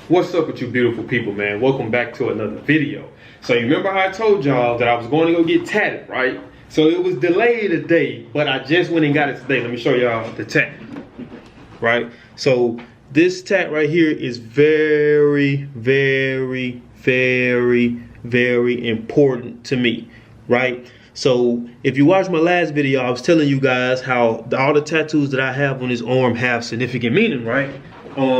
What's up with you beautiful people, man? Welcome back to another video. So you remember how I told y'all that I was going to go get tatted, right? So it was delayed a day, but I just went and got it today. Let me show y'all the tat, right? So this tat right here is very, very, very, very important to me, right? So if you watched my last video, I was telling you guys how all the tattoos that I have on this arm have significant meaning, right?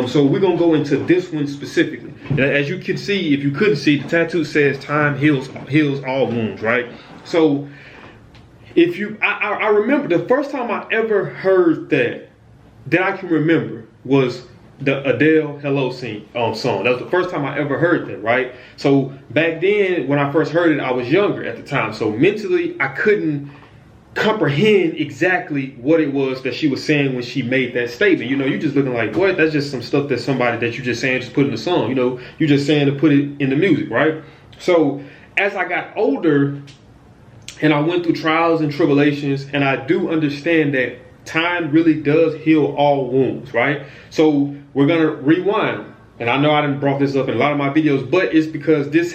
So we're gonna go into this one specifically. As you can see, if you couldn't see, the tattoo says "Time heals all wounds," right? So if you, I remember the first time I ever heard that I can remember was the Adele "Hello" song. That was the first time I ever heard that, right? So back then, when I first heard it, I was younger at the time, so mentally I couldn't comprehend exactly what it was that she was saying when she made that statement. You know, you just looking like, what? That's just some stuff that somebody that you just saying, just put in the song. You know, you just saying to put it in the music, right? So as I got older and I went through trials and tribulations, and I do understand that time really does heal all wounds, right? So we're gonna rewind. And I know I didn't brought this up in a lot of my videos, but it's because this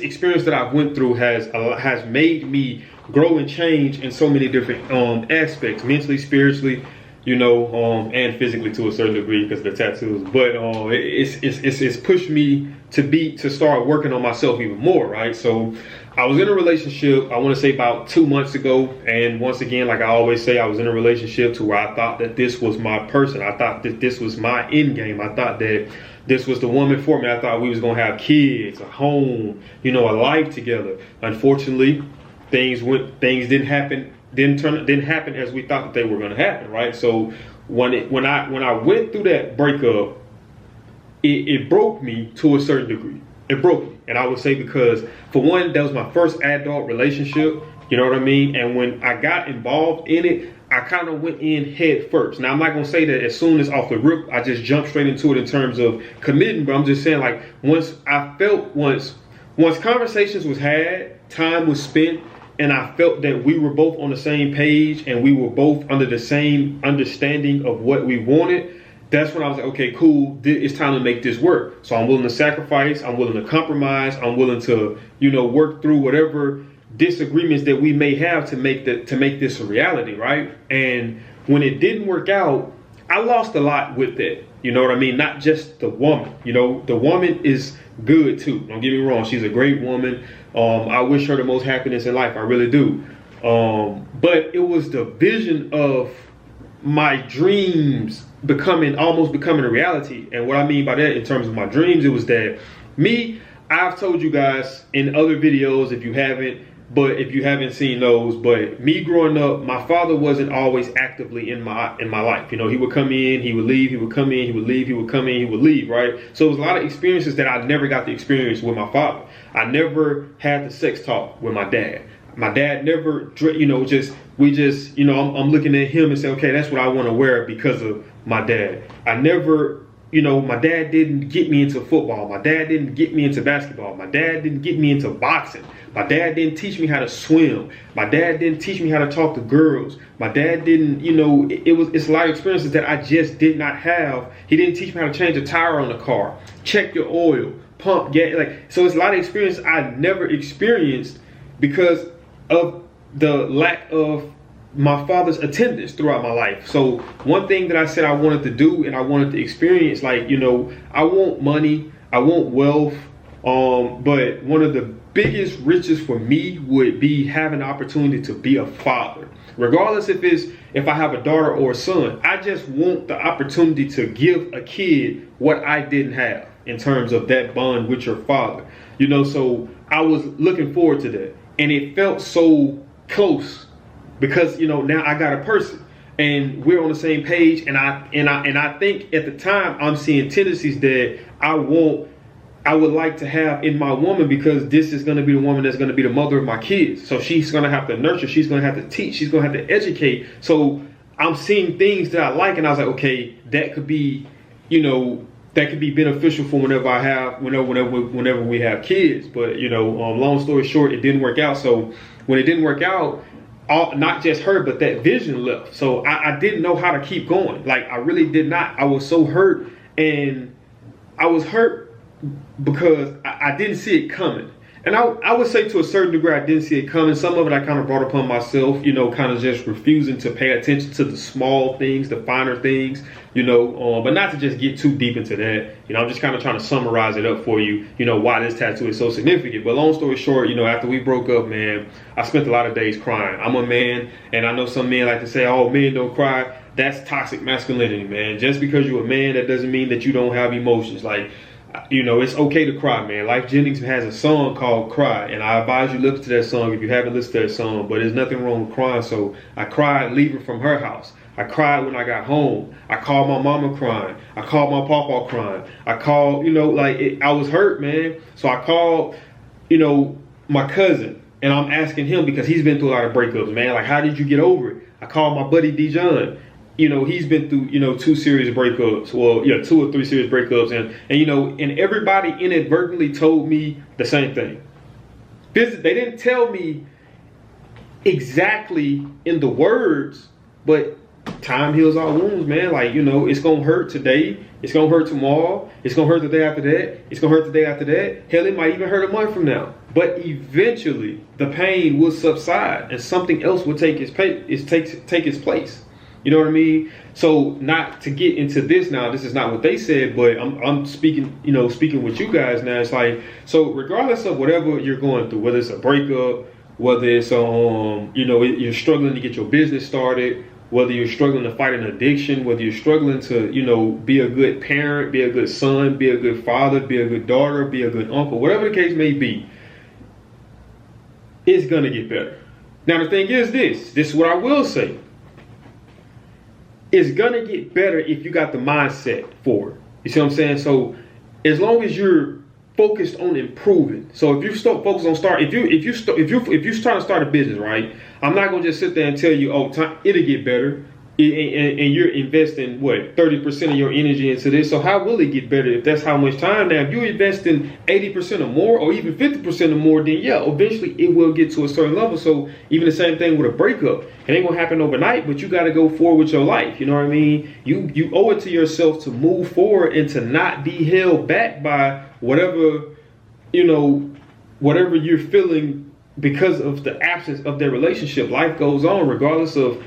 experience that I've went through has made me grow and change in so many different aspects, mentally, spiritually, you know, and physically to a certain degree because of the tattoos. But it's pushed me to start working on myself even more, right? So I was in a relationship, I want to say about 2 months ago, and once again, like I always say, I was in a relationship to where I thought that this was my person. I thought that this was my end game. I thought that this was the woman for me. I thought we was gonna have kids, a home, you know, a life together. Unfortunately, things didn't happen as we thought that they were gonna happen, right? So when I went through that breakup, it broke me to a certain degree. It broke me, and I would say because for one, that was my first adult relationship. You know what I mean? And when I got involved in it, I kind of went in head first. Now, I'm not going to say that as soon as off the rip, I just jumped straight into it in terms of committing, but I'm just saying, like, once conversations was had, time was spent, and I felt that we were both on the same page and we were both under the same understanding of what we wanted, that's when I was like, okay, cool, it's time to make this work. So I'm willing to sacrifice, I'm willing to compromise, I'm willing to, you know, work through whatever disagreements that we may have to make this a reality, right? And when it didn't work out, I lost a lot with that. You know what I mean? Not just the woman. You know, the woman is good too. Don't get me wrong. She's a great woman. I wish her the most happiness in life. I really do. But it was the vision of my dreams almost becoming a reality. And what I mean by that in terms of my dreams, it was that I've told you guys in other videos, if you haven't seen those, but me growing up, my father wasn't always actively in my life. You know, he would come in, he would leave, he would come in, he would leave, he would come in, he would leave, right? So it was a lot of experiences that I never got to experience with my father. I never had the sex talk with my dad. My dad never, you know, you know, I'm looking at him and say, okay, that's what I want to wear because of my dad. I never, you know, my dad didn't get me into football. My dad didn't get me into basketball. My dad didn't get me into boxing. My dad didn't teach me how to swim. My dad didn't teach me how to talk to girls. My dad didn't, you know, it's a lot of experiences that I just did not have. He didn't teach me how to change a tire on the car, check your oil, pump gas. So it's a lot of experience I never experienced because of the lack of my father's attendance throughout my life. So one thing that I said I wanted to do and I wanted to experience, like, you know, I want money, I want wealth, but one of the biggest riches for me would be having the opportunity to be a father. Regardless if I have a daughter or a son, I just want the opportunity to give a kid what I didn't have in terms of that bond with your father. You know, so I was looking forward to that. And it felt so close because, you know, now I got a person and we're on the same page. And I think at the time I'm seeing tendencies that I would like to have in my woman, because this is going to be the woman that's going to be the mother of my kids. So she's going to have to nurture, she's going to have to teach, she's going to have to educate. So I'm seeing things that I like, and I was like, okay, that could be, you know, that could be beneficial for whenever we have kids. But, you know, long story short, it didn't work out. So when it didn't work out, not just her, but that vision left. So I didn't know how to keep going. Like, I really did not. I was so hurt, and I was hurt because I didn't see it coming. And I would say to a certain degree, I didn't see it coming. Some of it I kind of brought upon myself, kind of just refusing to pay attention to the small things, the finer things, but not to just get too deep into that. I'm just kind of trying to summarize it up for you, why this tattoo is so significant. But long story short, after we broke up, man, I spent a lot of days crying. I'm a man, and I know some men like to say, oh, men don't cry. That's toxic masculinity, man. Just because you're a man, that doesn't mean that you don't have emotions. Like, it's okay to cry, man. Lyfe Jennings has a song called Cry, and I advise you listen to that song if you haven't listened to that song, but there's nothing wrong with crying. So I cried leaving from her house. I cried when I got home. I called my mama crying. I called my papa crying. I called, I was hurt, man. So I called, my cousin, and I'm asking him because he's been through a lot of breakups, man. Like, how did you get over it? I called my buddy Dijon. He's been through, 2 serious breakups. Well, 2 or 3 serious breakups. And everybody inadvertently told me the same thing. They didn't tell me exactly in the words, but time heals all wounds, man. Like, it's going to hurt today. It's going to hurt tomorrow. It's going to hurt the day after that. It's going to hurt the day after that. Hell, it might even hurt a month from now. But eventually, the pain will subside and something else will take its place. You know what I mean? So not to get into this now, this is not what they said, but I'm speaking, speaking with you guys now. It's like, so regardless of whatever you're going through, whether it's a breakup, whether it's, you're struggling to get your business started, whether you're struggling to fight an addiction, whether you're struggling to, be a good parent, be a good son, be a good father, be a good daughter, be a good uncle, whatever the case may be, it's going to get better. Now, the thing is this is what I will say. It's gonna get better if you got the mindset for it. You see what I'm saying? So as long as you're focused on improving. So if you focus on if you're trying to start a business, right? I'm not gonna just sit there and tell you, oh, it'll get better. And you're investing what 30% of your energy into this. So how will it get better if that's how much time? Now, if you're investing 80% or more, or even 50% or more, then yeah, eventually it will get to a certain level. So even the same thing with a breakup, it ain't gonna happen overnight, but you got to go forward with your life. You know what I mean? You owe it to yourself to move forward and to not be held back by whatever you're feeling because of the absence of their relationship. Life goes on regardless of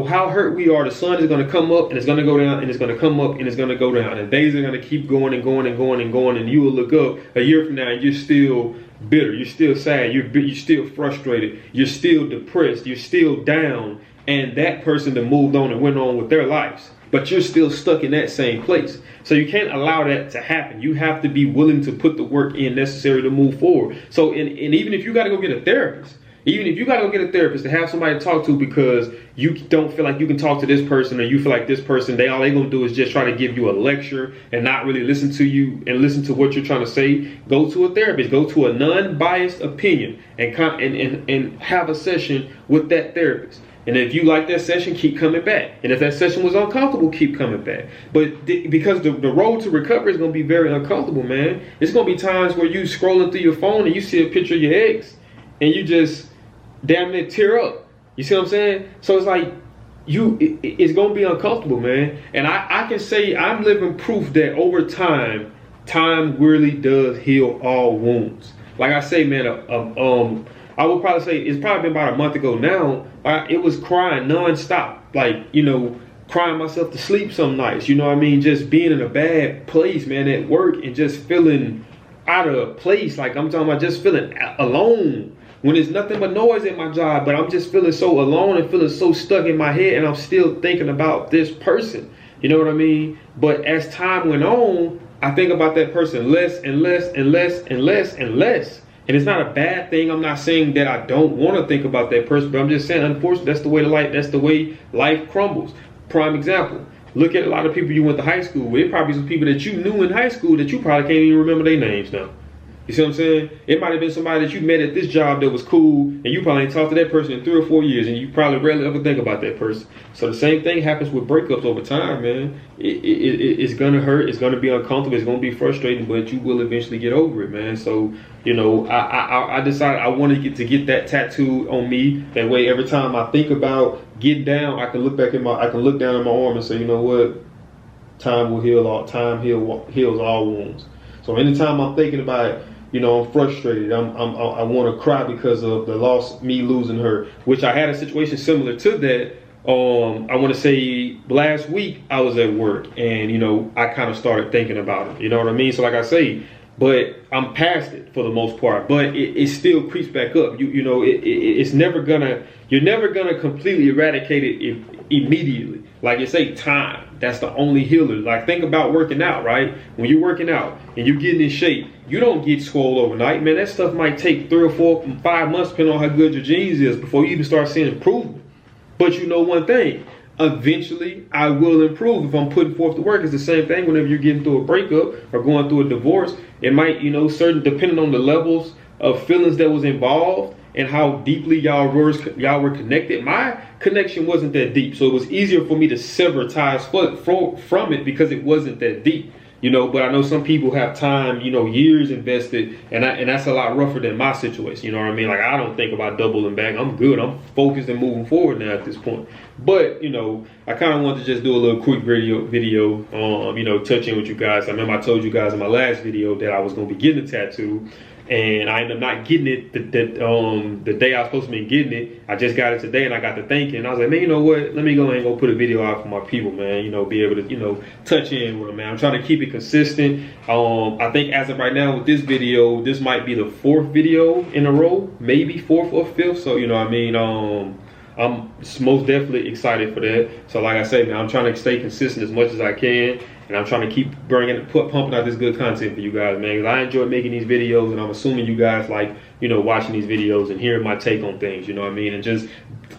how hurt we are. The sun is going to come up and it's going to go down, and it's going to come up and it's going to go down, and days are going to keep going and going and going and going, and you will look up a year from now and you're still bitter, you're still sad, you're still frustrated, you're still depressed, you're still down, and that person that moved on and went on with their lives, but you're still stuck in that same place. So you can't allow that to happen. You have to be willing to put the work in necessary to move forward. So and even if you got to go get a therapist, even if you got to go get a therapist to have somebody to talk to because you don't feel like you can talk to this person, or you feel like this person, all they going to do is just try to give you a lecture and not really listen to you and listen to what you're trying to say, go to a therapist. Go to a non-biased opinion and have a session with that therapist. And if you like that session, keep coming back. And if that session was uncomfortable, keep coming back. But because the road to recovery is going to be very uncomfortable, man. It's going to be times where you scrolling through your phone and you see a picture of your ex and you just damn near tear up. You see what I'm saying? So it's like it's gonna be uncomfortable, man. And I can say I'm living proof that over time really does heal all wounds. Like I say, man, I would probably say it's probably been about a month ago now. It was crying nonstop, like crying myself to sleep some nights. You know what I mean? Just being in a bad place, man, at work, and just feeling out of place. Like I'm talking about just feeling alone. When there's nothing but noise in my job, but I'm just feeling so alone and feeling so stuck in my head, and I'm still thinking about this person. You know what I mean? But as time went on, I think about that person less and less and less and less and less. And it's not a bad thing. I'm not saying that I don't want to think about that person, but I'm just saying, unfortunately, that's the way life crumbles. Prime example. Look at a lot of people you went to high school with. It probably some people that you knew in high school that you probably can't even remember their names now. You see what I'm saying? It might have been somebody that you met at this job that was cool, and you probably ain't talked to that person in 3 or 4 years, and you probably rarely ever think about that person. So the same thing happens with breakups over time, man. It's gonna hurt, it's gonna be uncomfortable, it's gonna be frustrating, but you will eventually get over it, man. So I decided I wanted to get that tattoo on me. That way, every time I think about getting down, I can look down at my arm and say, you know what? Time will heal all. Heals all wounds. So anytime I'm thinking about, I'm frustrated. I want to cry because of the loss, me losing her. Which I had a situation similar to that. I want to say last week I was at work, and I kind of started thinking about it. You know what I mean? So like I say, but I'm past it for the most part. But it still creeps back up. It's never gonna. You're never gonna completely eradicate it immediately. Like you say, time. That's the only healer. Like think about working out, right? When you're working out and you're getting in shape, you don't get swole overnight, man. That stuff might take 3 or 4, 5 months, depending on how good your genes is, before you even start seeing improvement. But you know one thing, eventually I will improve if I'm putting forth the work. It's the same thing whenever you're getting through a breakup or going through a divorce. It might, certain, depending on the levels of feelings that was involved and how deeply y'all were connected. My connection wasn't that deep, so it was easier for me to sever ties from it because it wasn't that deep. But I know some people have time, years invested, and that's a lot rougher than my situation. You know what I mean? Like I don't think about doubling back. I'm good. I'm focused and moving forward now at this point. But I kind of wanted to just do a little quick video, touching with you guys. I remember I told you guys in my last video that I was gonna be getting a tattoo. And I ended up not getting it the day I was supposed to be getting it. I just got it today, and I got to thinking. And I was like, man, you know what? Let me go ahead and go put a video out for my people, man. Be able to, touch in with them, man. I'm trying to keep it consistent. I think as of right now with this video, this might be the 4th video in a row, maybe 4th or 5th. So, I'm most definitely excited for that. So like I say, man, I'm trying to stay consistent as much as I can. And I'm trying to keep pumping out this good content for you guys, man. Because I enjoy making these videos, and I'm assuming you guys like, watching these videos and hearing my take on things, you know what I mean? And just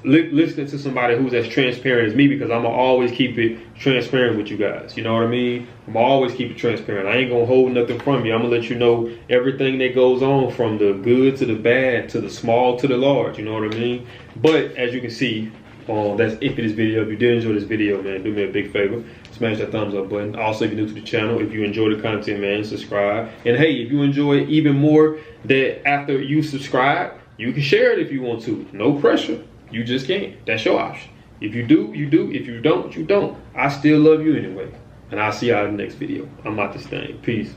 listening to somebody who's as transparent as me, because I'm going to always keep it transparent with you guys, you know what I mean? I'm going to always keep it transparent. I ain't going to hold nothing from you. I'm going to let you know everything that goes on, from the good to the bad, to the small to the large, you know what I mean? But as you can see, that's it for this video. If you did enjoy this video, man, do me a big favor. Smash that thumbs up button. Also, if you're new to the channel, if you enjoy the content, man, subscribe. And hey, if you enjoy it even more, that after you subscribe, you can share it if you want to. No pressure. You just can't. That's your option. If you do, you do. If you don't, you don't. I still love you anyway. And I'll see y'all in the next video. I'm out this thing. Peace.